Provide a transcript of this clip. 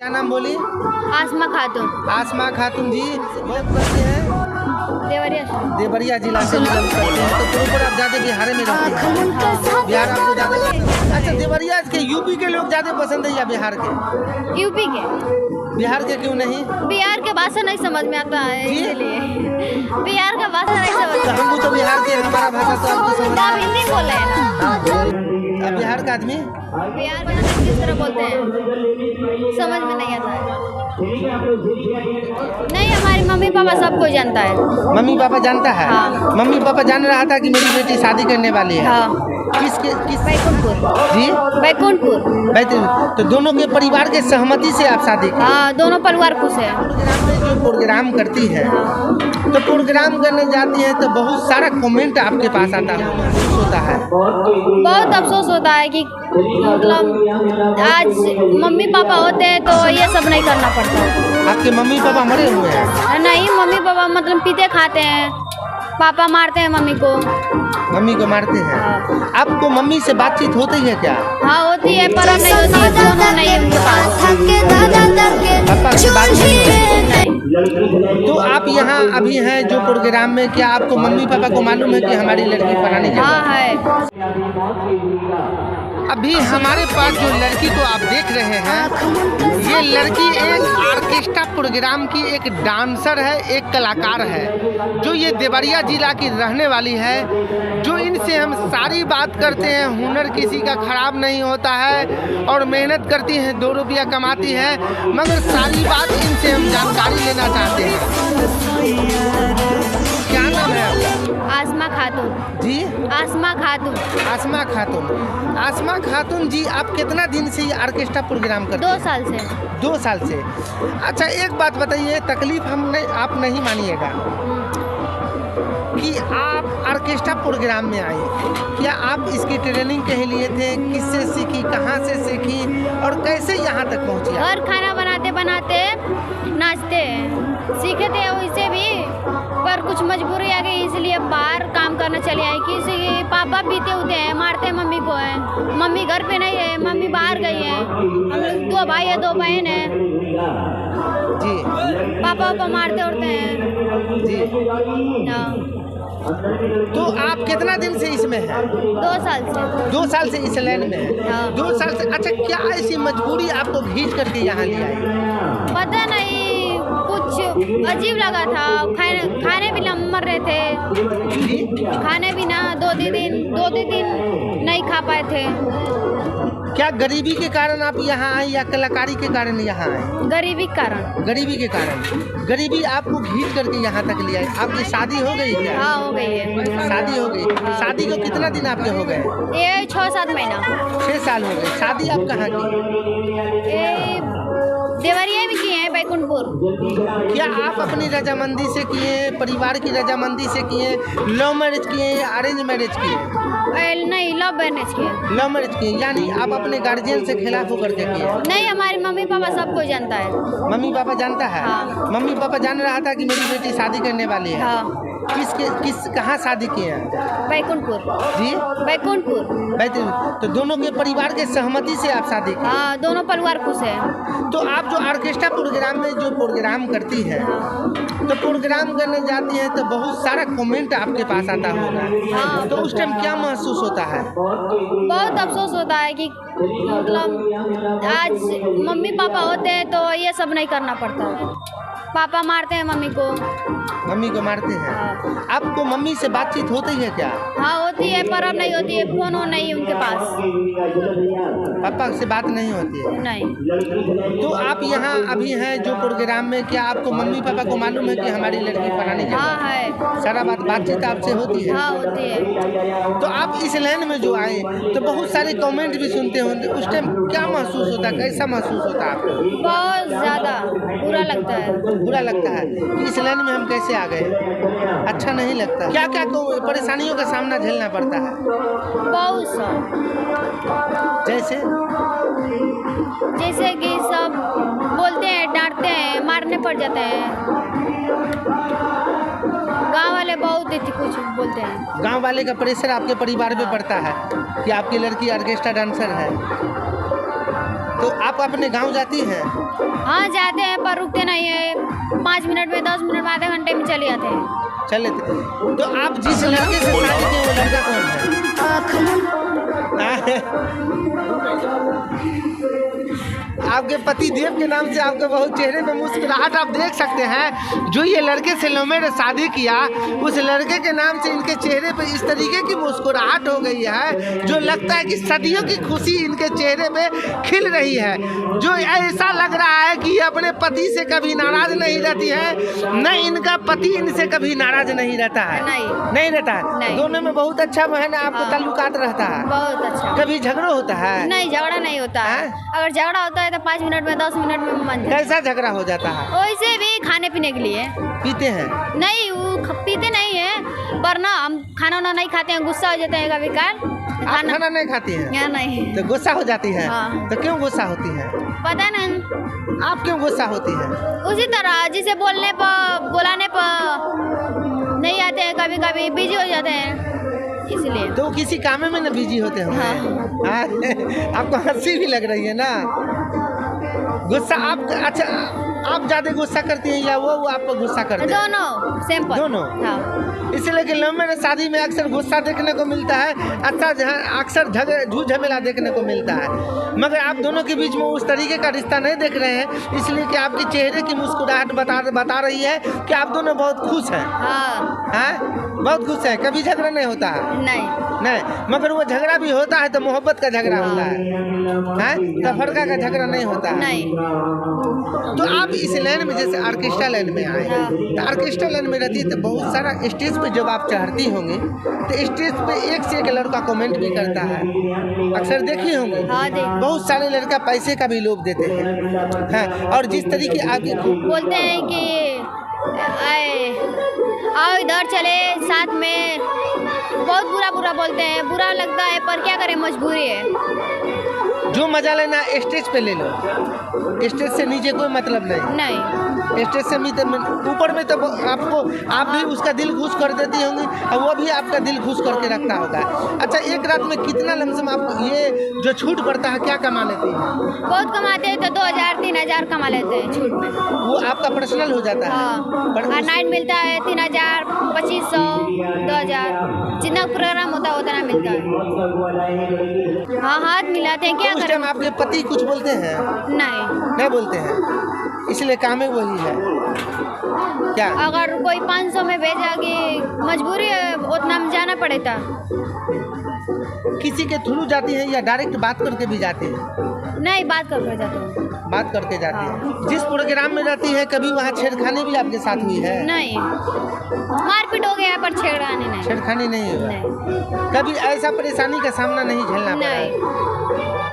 क्या नाम बोली? आसमा खातून। आसमा खातून जी बिलोंग करते हैं देवरिया जिला से बिलोंग करते हैं। तो प्रॉपर आप ज़्यादा बिहार में रहते हैं? बिहार आपको ज़्यादा पसंद? अच्छा, देवरिया के यूपी के लोग ज़्यादा पसंद है या बिहार के? यूपी के। बिहार के क्यों नहीं? बिहार के भाषा नहीं समझ में आता है इसलिए। बिहार का भाषा नहीं समझ तो हम तो बिहार के, हमारा भाषा तो आपको समझ आप हिंदी बोल रहे हैं ना? अब बिहार का आदमी बिहार में किस तरह बोलते हैं समझ में नहीं आता है। नहीं, हमारी मम्मी पापा सबको जानता है। मम्मी पापा जानता है? हाँ। मम्मी पापा जान रहा था कि मेरी बेटी शादी करने वाली है? हाँ। किस बैकुंठपुर जी? बैकुंठपुर। तो दोनों के परिवार के सहमति से आप शादी की? हाँ, दोनों परिवार खुश है। प्रोग्राम में जो प्रोग्राम करती है तो प्रोग्राम करने जाती है तो बहुत सारा कमेंट आपके पास आता है, महसूस होता है? बहुत अफसोस होता है कि मतलब आज मम्मी पापा होते हैं तो ये सब नहीं करना पड़ता। आपके मम्मी पापा मरे हुए हैं? नहीं, मम्मी पापा मतलब पीते खाते हैं, पापा मारते हैं मम्मी को। मम्मी को मारते हैं? हाँ। आपको मम्मी से बातचीत होती है क्या? हाँ होती है, पर अब नहीं होती है, दोनों नहीं है उनके पास। पापा से बात नहीं होती? नहीं। तो आप यहाँ अभी हैं जो प्रोग्राम में, क्या आपको मम्मी पापा को मालूम है कि हमारी लड़की फलानी जगह? हाँ है। अभी हमारे पास जो लड़की को आप देख रहे हैं, ये लड़की एक ऑर्केस्ट्रा प्रोग्राम की एक डांसर है, एक कलाकार है, जो ये देवरिया जिला की रहने वाली है। जो इनसे हम सारी बात करते हैं, हुनर किसी का खराब नहीं होता है और मेहनत करती हैं, 2 रुपया कमाती है, मगर सारी बात इनसे हम जानकारी लेना चाहते हैं। क्या नाम है आपका? आसमा खातून जी? आसमा खातून। आसमा खातून। आसमा खातून जी, आप कितना दिन से ये ऑर्केस्ट्रा प्रोग्राम करते 2 हैं? साल से। 2 साल से। अच्छा, एक बात बताइए, तकलीफ आप नहीं मानिएगा कि आप ऑर्केस्ट्रा प्रोग्राम में आई, क्या आप इसकी ट्रेनिंग कहीं लिए थे? किससे सीखी, कहाँ से सीखी और कैसे यहाँ तक पहुँची? घर खाना बनाते बनाते नाचते सीखे थे वैसे भी, पर कुछ मजबूरी आ गई इसलिए बाहर काम करना चले आए। किसी पापा पीते होते हैं, मारते हैं मम्मी को है, मम्मी घर पे नहीं है, मम्मी बाहर गई है, हम लोग 2 भाई है 2 बहन है जी। पापा मारते उड़ते हैं। जी। हाँ। तो आप कितना दिन से इसमें हैं? 2 साल से। 2 साल से इस लाइन में है? हाँ। 2 साल से। अच्छा, क्या ऐसी मजबूरी आपको खींच करके यहाँ ले आई? पता नहीं, कुछ अजीब लगा था। खाने भी मर रहे थे, खाने भी ना 2 दिन नहीं खा पाए थे। क्या गरीबी के कारण आप यहाँ आए या कलाकारी के कारण यहाँ आए? गरीबी के कारण। गरीबी के कारण। गरीबी आपको खींच करके यहाँ तक ले आई। आपकी शादी हो गई क्या? हाँ हो गई है। शादी हो गई। शादी को कितना दिन आपके हो गए? ये 6-7 महीना। 6 साल हो गए। शादी आप कहाँ की? ये देवरिया में किए हैं, बैकुंठपुर। क्या आप अपनी रजामंदी से किए, परिवार की रजामंदी से किए, लव मैरिज किए या अरेंज मैरिज किए? नहीं, लव मैरिज किए। लव मैरिज किए, यानी आप अपने गार्जियन से खिलाफ होकर के किए? नहीं, हमारे मम्मी पापा सबको जानता है। मम्मी पापा जानता है? हाँ। मम्मी पापा जान रहा था कि मेरी बेटी शादी करने वाली है? हाँ। कहाँ शादी किए हैं? बैकुंठपुर। जी? बैकुंठपुर। तो दोनों के परिवार के सहमति से आप शादी की? हाँ, दोनों परिवार खुश है। तो आप जो ऑर्केस्ट्रा प्रोग्राम में जो प्रोग्राम करती है तो प्रोग्राम करने जाती है तो बहुत सारा कमेंट आपके पास आता होगा, हाँ। तो उस टाइम क्या महसूस होता है? बहुत अफसोस होता है कि मतलब आज मम्मी पापा होते हैं तो ये सब नहीं करना पड़ता। पापा मारते हैं मम्मी को। मम्मी को मारते हैं? हाँ। आपको मम्मी से बातचीत होती है क्या? हाँ होती है, पर अब नहीं होती है, फोन नहीं है उनके पास। पापा से बात नहीं होती है? नहीं। तो आप यहाँ अभी हैं जो प्रोग्राम में, क्या आपको मम्मी पापा को मालूम है कि हमारी लड़की फलानी जगह? हाँ है। सारा बातचीत आपसे होती है? हाँ होती है। तो आप इस लाइन में जो आए तो बहुत सारे कमेंट भी सुनते होंगे, उस टाइम क्या महसूस होता है, कैसा महसूस होता है आपको? बहुत ज़्यादा बुरा लगता है। बुरा लगता है कि इस लाइन में हम कैसे आ गए? अच्छा नहीं लगता? क्या क्या परेशानियों का सामना झेलना पड़ता है? बहुत सा। जैसे कि सब बोलते हैं, डांटते हैं, मारने पड़ जाते हैं। गांव वाले बहुत कुछ बोलते हैं। गांव वाले का प्रेशर आपके परिवार पे पड़ता है कि आपकी लड़की ऑर्केस्ट्रा डांसर है, तो तो आप अपने गांव जाती हैं? हाँ जाते हैं पर रुकते नहीं है, 5 मिनट में 10 मिनट में आधे घंटे में चले जाते हैं। चले तो आप जिस लड़के से शादी की वो लड़का कौन है? आपके पति देव के नाम से आपके बहुत चेहरे पे मुस्कुराहट आप देख सकते हैं। जो ये लड़के से लव मैरिज शादी किया उस लड़के के नाम से इनके चेहरे पे इस तरीके की मुस्कुराहट हो गई है जो लगता है कि सदियों की खुशी इनके चेहरे पे खिल रही है। जो ऐसा लग रहा है कि ये अपने पति से कभी नाराज नहीं रहती है, न इनका पति इनसे कभी नाराज नहीं रहता है। नहीं रहता है। नहीं। दोनों में बहुत अच्छा बहन आपको हाँ। ताल्लुकात रहता है। बहुत अच्छा। कभी झगड़ा होता है? नहीं झगड़ा नहीं होता है। अगर झगड़ा होता है तो 5 मिनट में 10 मिनट में मन जाता है। कैसा झगड़ा हो जाता है? वैसे भी खाने पीने के लिए पीते हैं? नहीं वो पीते नहीं है पर ना हम खाना वाना नहीं खाते हैं, गुस्सा हो जाते हैं कभी कभार। आप खाना नहीं खाती हैं? या नहीं तो गुस्सा हो जाती है? हाँ। तो क्यों गुस्सा होती है? पता नहीं। आप क्यों गुस्सा होती है? उसी तरह जिसे बोलने पर बुलाने पर नहीं आते हैं, कभी कभी बिजी हो जाते हैं इसलिए। तो किसी काम में ना बिजी होते होंगे। हाँ। आपको हंसी भी लग रही है ना? गुस्सा आप अच्छा आप ज्यादा गुस्सा करती हैं या वो आपको गुस्सा करते हैं? दोनों सिंपल। दोनों? हाँ। इसलिए कि लव मैरिज शादी में अक्सर गुस्सा देखने को मिलता है, अक्सर झूठ झमेला देखने को मिलता है, मगर आप दोनों के बीच में उस तरीके का रिश्ता नहीं देख रहे हैं, इसलिए कि आपके चेहरे की मुस्कुराहट बता रही है कि आप दोनों बहुत खुश हैं। हाँ। हैं? बहुत खुश है, कभी झगड़ा नहीं होता है? नहीं, मगर वो झगड़ा भी होता है तो मोहब्बत का झगड़ा होता है, तफरका का झगड़ा नहीं होता है। नहीं। तो आप इस लाइन में जैसे ऑर्केस्ट्रा लाइन में आए, हाँ। तो ऑर्केस्ट्रा लाइन में रहती है तो बहुत सारा स्टेज पे जब आप चढ़ती होंगी तो स्टेज पे एक से एक लड़का कमेंट भी करता है, अक्सर देखी होंगी। हाँ, बहुत सारे लड़का पैसे का भी लोभ देते हैं, और जिस तरीके आगे बोलते हैं कि आओ इधर चले साथ में, बहुत बुरा बोलते हैं, बुरा लगता है पर क्या करें, मजबूरी है। जो मजा लेना स्टेज पे ले लो, स्टेज से नीचे कोई मतलब नहीं। स्टेज से ऊपर में तो आप भी उसका दिल खुश कर देती होंगी और वो भी आपका दिल खुश करके रखता होगा। अच्छा, एक रात में कितना लमसम आप ये जो छूट पड़ता है क्या कमा लेती हैं? बहुत कमाते हैं तो 2000-3000 कमा लेते हैं छूट में। वो आपका पर्सनल हो जाता है? हाँ। और नाइट मिलता है 3000, 2500, 2000, जितना प्रोग्राम होता है उतना मिलता है। हाँ, हाथ मिलाते हैं, क्या उस करें। टाइम आपके पति कुछ बोलते हैं? नहीं बोलते हैं, इसलिए काम ही वही है क्या? अगर कोई 500 में भेजा कि मजबूरी है, उतना में जाना पड़ेगा। किसी के थ्रू जाती है या डायरेक्ट बात करके भी जाती है? नहीं, बात करके जाते हैं। बात करके जाती है। जिस प्रोग्राम में रहती है कभी वहाँ छेड़खानी भी आपके साथ हुई है? नहीं, मारपीट हो गया पर छेड़खानी नहीं। छेड़खानी नहीं हुई? नहीं। कभी ऐसा परेशानी का सामना नहीं झेलना पड़ा? नहीं।